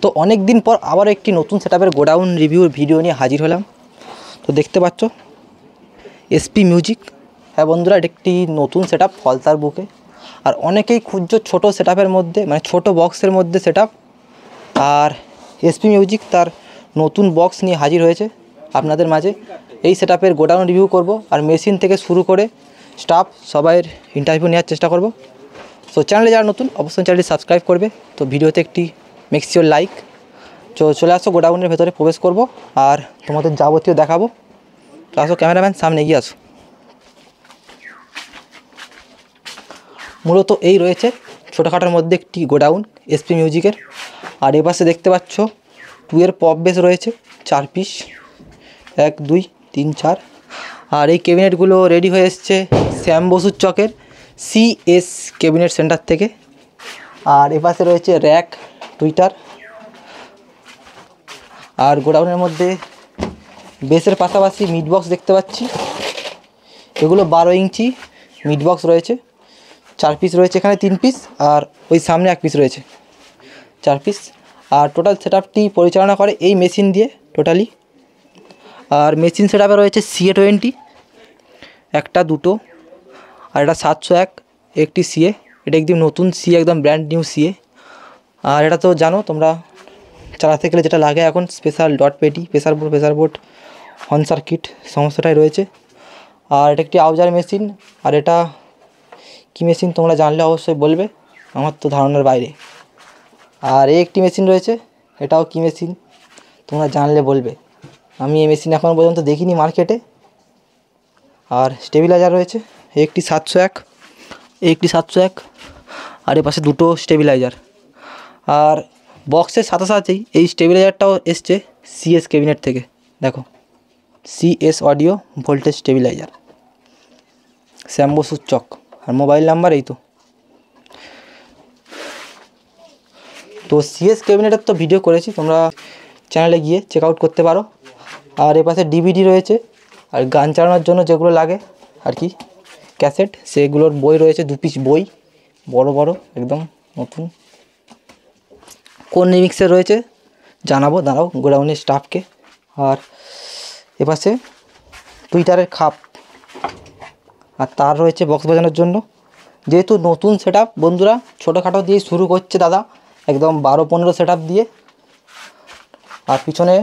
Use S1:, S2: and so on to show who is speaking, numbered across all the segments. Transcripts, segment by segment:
S1: তো অনেক দিন পর আবার একটি নতুন সেটআপের গোডাউন রিভিউর ভিডিও নিয়ে হাজির হলাম। তো দেখতে পাচ্ছ এসপি মিউজিক। হ্যাঁ বন্ধুরা, এটা একটি নতুন সেটআপ ফলতার বুকে। আর অনেকেই খুঁজছো ছোটো সেটআপের মধ্যে, মানে ছোটো বক্সের মধ্যে সেটআপ। আর এসপি মিউজিক তার নতুন বক্স নিয়ে হাজির হয়েছে আপনাদের মাঝে। এই সেটআপের গোডাউন রিভিউ করব, আর মেশিন থেকে শুরু করে স্টাফ সবাইয়ের ইন্টারভিউ নেওয়ার চেষ্টা করব। তো চ্যানেলে যারা নতুন অবশ্যই চ্যানেলটি সাবস্ক্রাইব করবে। তো ভিডিওতে একটি মেক শিওর লাইক। চলে আসো, গোডাউনের ভেতরে প্রবেশ করব আর তোমাদের যাবতীয় দেখাবো। তো আসো ক্যামেরাম্যান, সামনে এগিয়ে আসো। মূলত এই রয়েছে ছোটোখাটোর মধ্যে একটি গোডাউন এসপি মিউজিকের। আর এপাশে দেখতে পাচ্ছ 2 এর পপ বেস রয়েছে 4 পিস, 1 2 3 4। আর এই ক্যাবিনেটগুলো রেডি হয়ে এসছে শ্যাম বসুর চকের সিএস ক্যাবিনেট সেন্টার থেকে। আর এপাশে রয়েছে র্যাক, টুইটার। আর গোডাউনের মধ্যে বেসের পাশাপাশি মিড বক্স দেখতে পাচ্ছি। এগুলো 12 ইঞ্চি মিড বক্স রয়েছে, 4 পিস রয়েছে, এখানে 3 পিস আর ওই সামনে 1 পিস রয়েছে, 4 পিস। আর টোটাল সেটআপটি পরিচালনা করে এই মেশিন দিয়ে টোটালি। আর মেশিন সেটআপে রয়েছে CA20, একটা দুটো, আর এটা 701 একটি CA। এটা একদম নতুন CA, একদম ব্র্যান্ড নিউ CA। আর এটা তো জানো তোমরা, চালাতে গেলে যেটা লাগে এখন স্পেশাল ডট পেটি, প্রেসার বোর্ড অন সার্কিট সমস্তটাই রয়েছে। আর এটা একটি আউজার মেশিন। আর এটা কী মেশিন তোমরা জানলে অবশ্যই বলবে, আমার তো ধারণার বাইরে। আর এই একটি মেশিন রয়েছে, এটাও কী মেশিন তোমরা জানলে বলবে, আমি এই মেশিন এখনও পর্যন্ত দেখিনি মার্কেটে। আর স্টেবিলাইজার রয়েছে, এই একটি 701, এই একটি 701, আর এর পাশে দুটো স্টেবিলাইজার। আর বক্সের সাথে সাথেই এই স্টেবিলাইজারটাও এসছে সিএস ক্যাবিনেট থেকে। দেখো, সিএস অডিও ভোল্টেজ স্টেবিলাইজার, শ্যাম বসুর চক। আর মোবাইল নাম্বার এই তো সিএস ক্যাবিনেটের তো ভিডিও করেছি, তোমরা চ্যানেলে গিয়ে চেক আউট করতে পারো। আর এ পাশে ডিভিডি রয়েছে, আর গান চালানোর জন্য যেগুলো লাগে আর কি ক্যাসেট, সেগুলোর বই রয়েছে, 2 পিস বই, বড় বড় একদম নতুন। কোন রিমিক্সের রয়েছে জানাবো, দাঁড়াও গোডাউনের স্টাফকে। আর এপাশে টুইটারের খাপ, আর তার রয়েছে বক্স বাজানোর জন্য। যেহেতু নতুন সেটআপ বন্ধুরা, ছোটোখাটো দিয়ে শুরু করছে দাদা, একদম 12-15 সেটআপ দিয়ে। আর পিছনে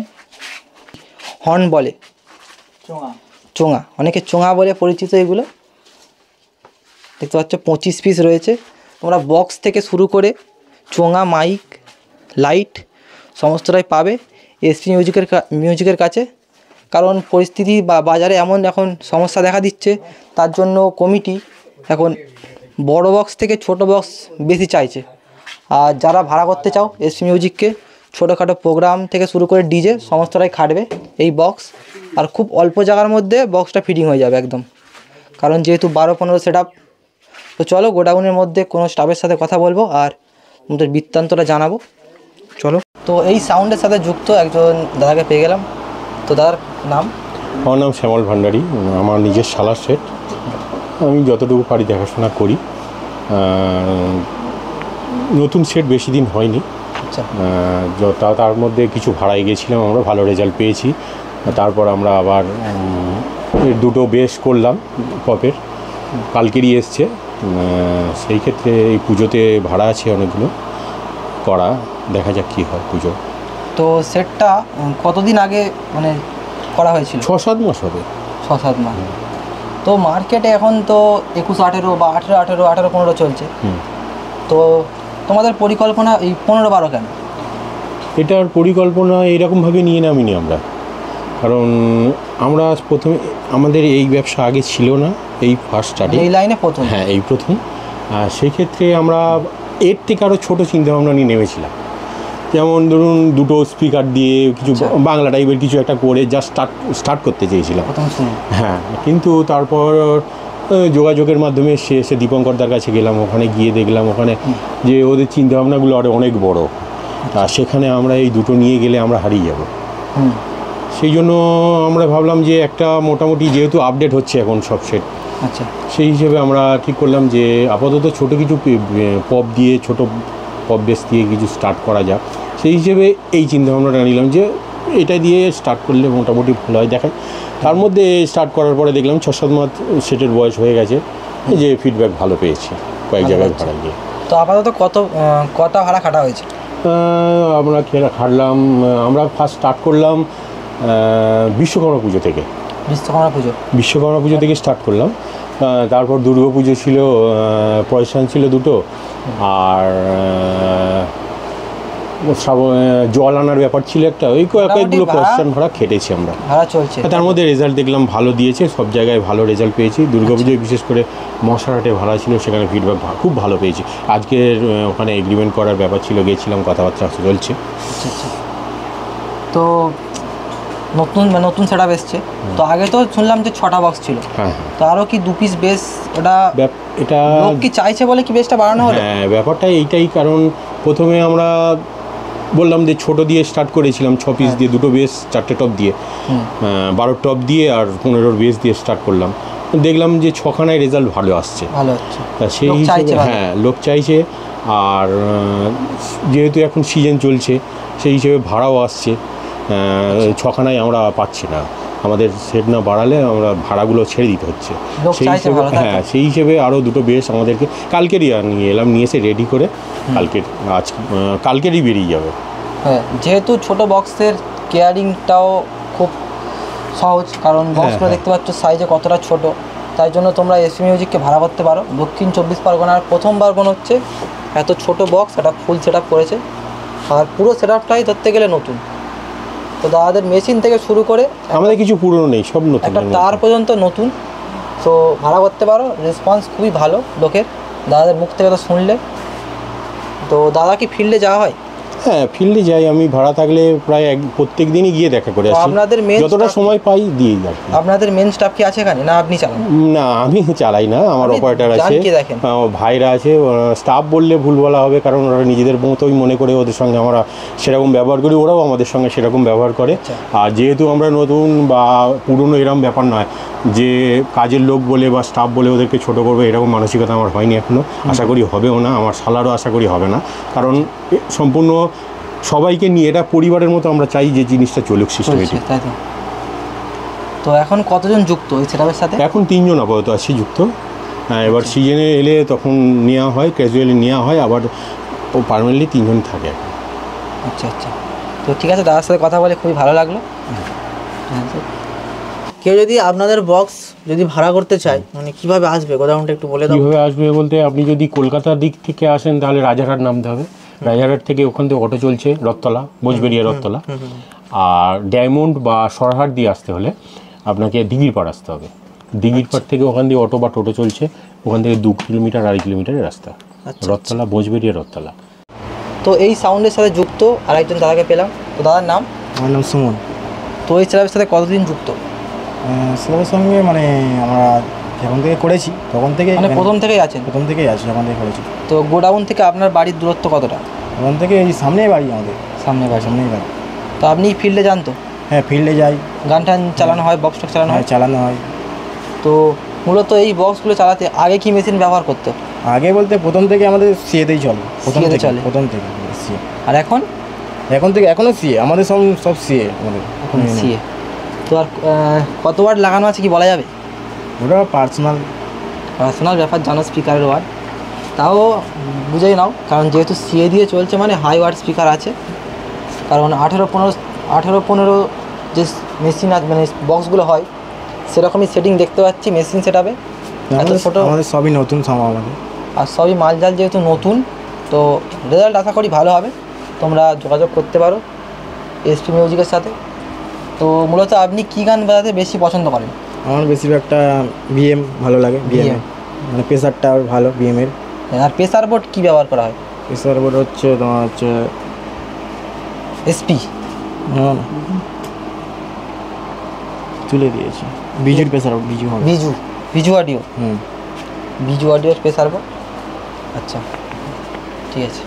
S1: হর্ন বলে, চোঙা, অনেকে চোঙা বলে পরিচিত। এগুলো দেখতে পাচ্ছ 25 পিস রয়েছে। তোমরা বক্স থেকে শুরু করে চোঙা, মাইক, লাইট সমস্তটাই পাবে এসপি মিউজিকের কাছে। কারণ পরিস্থিতি বা বাজারে এমন এখন সমস্যা দেখা দিচ্ছে, তার জন্য কমিটি এখন বড় বক্স থেকে ছোট বক্স বেশি চাইছে। আর যারা ভাড়া করতে চাও এসপি মিউজিককে, ছোটোখাটো প্রোগ্রাম থেকে শুরু করে ডিজে সমস্তটাই খাটবে এই বক্স। আর খুব অল্প জায়গার মধ্যে বক্সটা ফিটিং হয়ে যাবে একদম, কারণ যেহেতু 12-15 সেটআপ। তো চলো গোডাউনের মধ্যে কোনো স্টাফের সাথে কথা বলবো আর তোমাদের বৃত্তান্তটা জানাবো, চলো। তো এই সাউন্ডের সাথে যুক্ত একজন দাদাকে পেয়ে গেলাম। তো দাদার নাম?
S2: আমার নাম শ্যামল ভান্ডারী, আমার নিজের শালার সেট। আমি যতটুকু পারি দেখাশোনা করি। নতুন সেট বেশি দিন হয়নি।
S1: আচ্ছা।
S2: তার মধ্যে কিছু ভাড়ায় গিয়েছিলাম, আমরা ভালো রেজাল্ট পেয়েছি। তারপর আমরা আবার দুটো বেশ করলাম পপের, কালকেরই এসছে। সেই ক্ষেত্রে এই পুজোতে ভাড়া আছে অনেকগুলো করা, দেখা যাক কী হয় পুজো।
S1: তো সেটটা কতদিন আগে মানে করা হয়েছিল?
S2: 6-7 মাস হবে।
S1: 6-7 মাস। তো মার্কেটে এখন তো 21-18 বা 18-15 চলছে। তো তোমাদের পরিকল্পনা এই 15-12 কেন?
S2: এটার পরিকল্পনা এইরকমভাবে নিয়ে নামিনি আমরা, কারণ আমরা প্রথমে, আমাদের এই ব্যবসা আগে ছিল না, এই ফার্স্ট স্টার্টিং,
S1: এই লাইনে প্রথম।
S2: হ্যাঁ এই প্রথম। আর সেই ক্ষেত্রে আমরা এর থেকে আরও ছোটো চিন্তাভাবনা নিয়ে নেমেছিলাম। যেমন ধরুন দুটো স্পিকার দিয়ে কিছু বাংলা টাইপের কিছু একটা করে জাস্ট স্টার্ট করতে চেয়েছিলাম। হ্যাঁ, কিন্তু তারপর যোগাযোগের মাধ্যমে এসে দীপঙ্করদার কাছে গেলাম, ওখানে গিয়ে দেখলাম ওখানে যে ওদের চিন্তাভাবনাগুলো আরও অনেক বড়। আর সেখানে আমরা এই দুটো নিয়ে গেলে আমরা হারিয়ে যাব। সেই জন্য আমরা ভাবলাম যে একটা মোটামুটি, যেহেতু আপডেট হচ্ছে এখন সব সেট,
S1: আচ্ছা,
S2: সেই হিসেবে আমরা ঠিক করলাম যে আপাতত ছোটো কিছু পপ দিয়ে, ছোটো পপ বেস দিয়ে কিছু স্টার্ট করা যাক। সেই হিসেবে এই চিন্তাভাবনাটা নিলাম যে এটা দিয়ে স্টার্ট করলে মোটামুটি ভালো হয়। দেখায় তার মধ্যে স্টার্ট করার পরে দেখলাম 6-7 মাস সেটের বয়স হয়ে গেছে, যে ফিডব্যাক ভালো পেয়েছি কয়েক জায়গায় ভাড়া গিয়ে।
S1: তো আপাতত কটা ভাড়া খাটা হয়েছে?
S2: আমরা খাটলাম, আমরা ফার্স্ট স্টার্ট করলাম বিশ্বকর্মা পুজো থেকে। বিশ্বকর্মা পুজো থেকে স্টার্ট করলাম, তারপর দুর্গা পুজো ছিল, পয়সান ছিল দুটো, আর জল আনার ব্যাপার ছিল একটা, ওই কয়েকগুলো পয়সান ভাড়া খেটেছি আমরা।
S1: ভাড়া চলছে,
S2: তার মধ্যে রেজাল্ট দেখলাম ভালো দিয়েছে, সব জায়গায় ভালো রেজাল্ট পেয়েছি। দুর্গা পুজোয় বিশেষ করে মশারহাটে ভাড়া ছিল, সেখানে ফিডব্যাক খুব ভালো পেয়েছি। আজকের ওখানে এগ্রিমেন্ট করার ব্যাপার ছিল, গেছিলাম, কথাবার্তা চলছে।
S1: তো নতুন সেট আপ এসছে, তো আগে তো শুনলাম যে 6টা বক্স ছিল,
S2: হ্যাঁ,
S1: তো আরও কি 2 পিস বেস ওটা
S2: এটা
S1: লোক কি চাইছে বলে কি বেসটা বাড়ানো হলো?
S2: হ্যাঁ, ব্যাপারটা এইটাই, কারণ প্রথমে আমরা বললাম যে ছোট দিয়ে স্টার্ট করেছিলাম, 6 পিস দিয়ে, 2টো বেস, 4টে টপ দিয়ে, 12 টপ দিয়ে আর 15 বেস দিয়ে স্টার্ট করলাম। দেখলাম যে 6খানায় রেজাল্ট ভালো আসছে,
S1: ভালো হচ্ছে,
S2: তা সেই হিসেবে হ্যাঁ লোক চাইছে। আর যেহেতু এখন সিজন চলছে, সেই হিসেবে ভাড়াও আসছে, 6খানায় আমরা পাচ্ছি না, আমাদের সেট না বাড়ালে আমরা ভাড়াগুলো ছেড়ে দিতে হচ্ছে। সেই হিসেবে হ্যাঁ, সেই হিসেবে আরও 2টো বেস আমাদেরকে কালকেরই নিয়ে এলাম, নিয়ে এসে রেডি করে কালকেরই বেরিয়ে যাবে।
S1: হ্যাঁ, যেহেতু ছোট বক্সের কেয়ারিংটাও খুব সহজ, কারণ বক্সগুলো দেখতে পাচ্ছ সাইজে কতটা ছোট, তাই জন্য তোমরা এসপি মিউজিককে ভাড়া করতে পারো। দক্ষিণ 24 পরগনার প্রথমবার মনে হচ্ছে এত ছোট বক্স এটা ফুল সেট আপ করেছে, আর পুরো সেট আপটাই ধরতে গেলে নতুন। তো দাদাদের মেশিন থেকে শুরু করে
S2: আমাদের কিছু পুরনো নেই, সব নতুন,
S1: একটা তার পর্যন্ত নতুন। তো ভাড়া করতে পারো, রেসপন্স খুবই ভালো লোকের, দাদাদের মুখ থেকে তো শুনলে। তো দাদা কি ফিল্ডে যাওয়া হয়?
S2: হ্যাঁ, ফিল্ডে যাই আমি, ভাড়া থাকলে প্রায় প্রত্যেক দিনই গিয়ে দেখা করে আসি।
S1: আপনাদের
S2: যতটা সময় পাই দিয়ে যাই।
S1: আপনাদের মেন স্টাফ কি আছে এখানে, না আপনি চালান?
S2: না, আমি চালাই না, আমার অপারেটর আছে, ভাইরা আছে। স্টাফ বললে ভুল বলা হবে, কারণ ওরা নিজেদের মতোই মনে করে, ওদের সঙ্গে আমরা সেরকম ব্যবহার করি, ওরাও আমাদের সঙ্গে সেরকম ব্যবহার করে। আর যেহেতু আমরা নতুন বা পুরনো এরকম ব্যাপার নয় যে কাজের লোক বলে বা স্টাফ বলে ওদেরকে ছোটো করবে, এরকম মানসিকতা আমার হয়নি এখনও, আশা করি হবেও না, আমার শালারও আশা করি হবে না, কারণ সম্পূর্ণ সবাইকে নিয়ে এটা পরিবারের মতো আমরা চাই যে জিনিসটা চলুক সিস্টেমেটিক।
S1: তো এখন কতজন যুক্ত এই সেটআপের সাথে?
S2: এখন 3 জন আপাতত আছি যুক্ত। হ্যাঁ, এবার সিজনে এলে তখন নেওয়া হয়, ক্যাজুয়ালি নেওয়া হয়, আবার পার্মানেন্টলি 3 জন থাকে।
S1: আচ্ছা, তো ঠিক আছে, দাদার সাথে কথা বলে খুবই ভালো লাগলো। কেউ যদি আপনাদের বক্স যদি ভাড়া করতে চায়, মানে কীভাবে আসবে গোডাউনটা একটু বলে দাও।
S2: কীভাবে আসবে বলতে, আপনি যদি কলকাতার দিক থেকে আসেন তাহলে রাজারহাট নামতে হবে, রাজারহাট থেকে ওখান থেকে অটো চলছে রথতলা, বোঝবেড়িয়া রথতলা। আর ডায়মন্ড বা সরহাট দিয়ে আসতে হলে আপনাকে দিঘির পাড় আসতে হবে, দিঘির পাড় থেকে ওখান দিয়ে অটো বা টোটো চলছে, ওখান থেকে 2 কিলোমিটার 2.5 কিলোমিটারের রাস্তা, রথতলা, বোঝবেড়িয়া রথতলা।
S1: তো এই সাউন্ডের সাথে যুক্ত আরেকজন দাদাকে পেলাম, তো দাদার নাম?
S3: আমার নাম সুমন।
S1: তো এই সেটআপের সাথে কতদিন যুক্ত?
S3: সেটার সঙ্গে মানে আমরা যখন থেকে করেছি তখন থেকে,
S1: মানে প্রথম থেকেই আছেন?
S3: প্রথম থেকেই আছি, যখন থেকে করেছি।
S1: তো গোডাউন থেকে আপনার বাড়ির দূরত্ব কতটা?
S3: ওখান থেকে এই সামনেই বাড়ি, আমাদের সামনেই বাড়ি।
S1: তো আপনি ফিল্ডে যান তো?
S3: হ্যাঁ, ফিল্ডে যাই,
S1: গান টান চালানো হয়, বক্স টক্স চালানো হয়?
S3: চালানো হয়।
S1: তো মূলত এই বক্সগুলো চালাতে আগে কি মেশিন ব্যবহার করতো?
S3: আগে বলতে প্রথম থেকে আমাদের সিএতেই চলে, প্রথম থেকে সিএ।
S1: আর
S3: এখনও সিএ, আমাদের সব সিএ আমাদের
S1: এখন সিএ। তো আর কত ওয়াট লাগানো আছে কি বলা যাবে?
S3: ওটা পার্সোনাল
S1: ব্যাপার, জানো স্পিকারের ওয়াট, তাও বুঝেই নাও, কারণ যেহেতু সিএ দিয়ে চলছে মানে হাই ওয়াট স্পিকার আছে। কারণ 18-15 যে মেশিন মানে বক্সগুলো হয় সেরকমই সেটিং দেখতে পাচ্ছি মেশিন সেটআপে।
S3: ছোটো আমাদের সবই নতুন আমাদের,
S1: আর সবই মালজাল যেহেতু নতুন, তো রেজাল্ট আশা করি ভালো হবে। তোমরা যোগাযোগ করতে পারো এসপি মিউজিকের সাথে। তো মূলত আপনি কী গান বাজাতে বেশি পছন্দ করেন?
S3: আমার বেশিরভাগটা বিএম ভালো লাগে, বিএম মানে প্রেসারটা ভালো বিএমের।
S1: আর প্রেসার বোর্ড কী ব্যবহার করা হয়?
S3: প্রেসার বোর্ড হচ্ছে তোমার
S1: এসপি,
S3: তুলে দিয়েছি, বিজুর pressure board,
S1: Biju audio, Biju অডিওর প্রেসার বোর্ড। আচ্ছা, ঠিক আছে।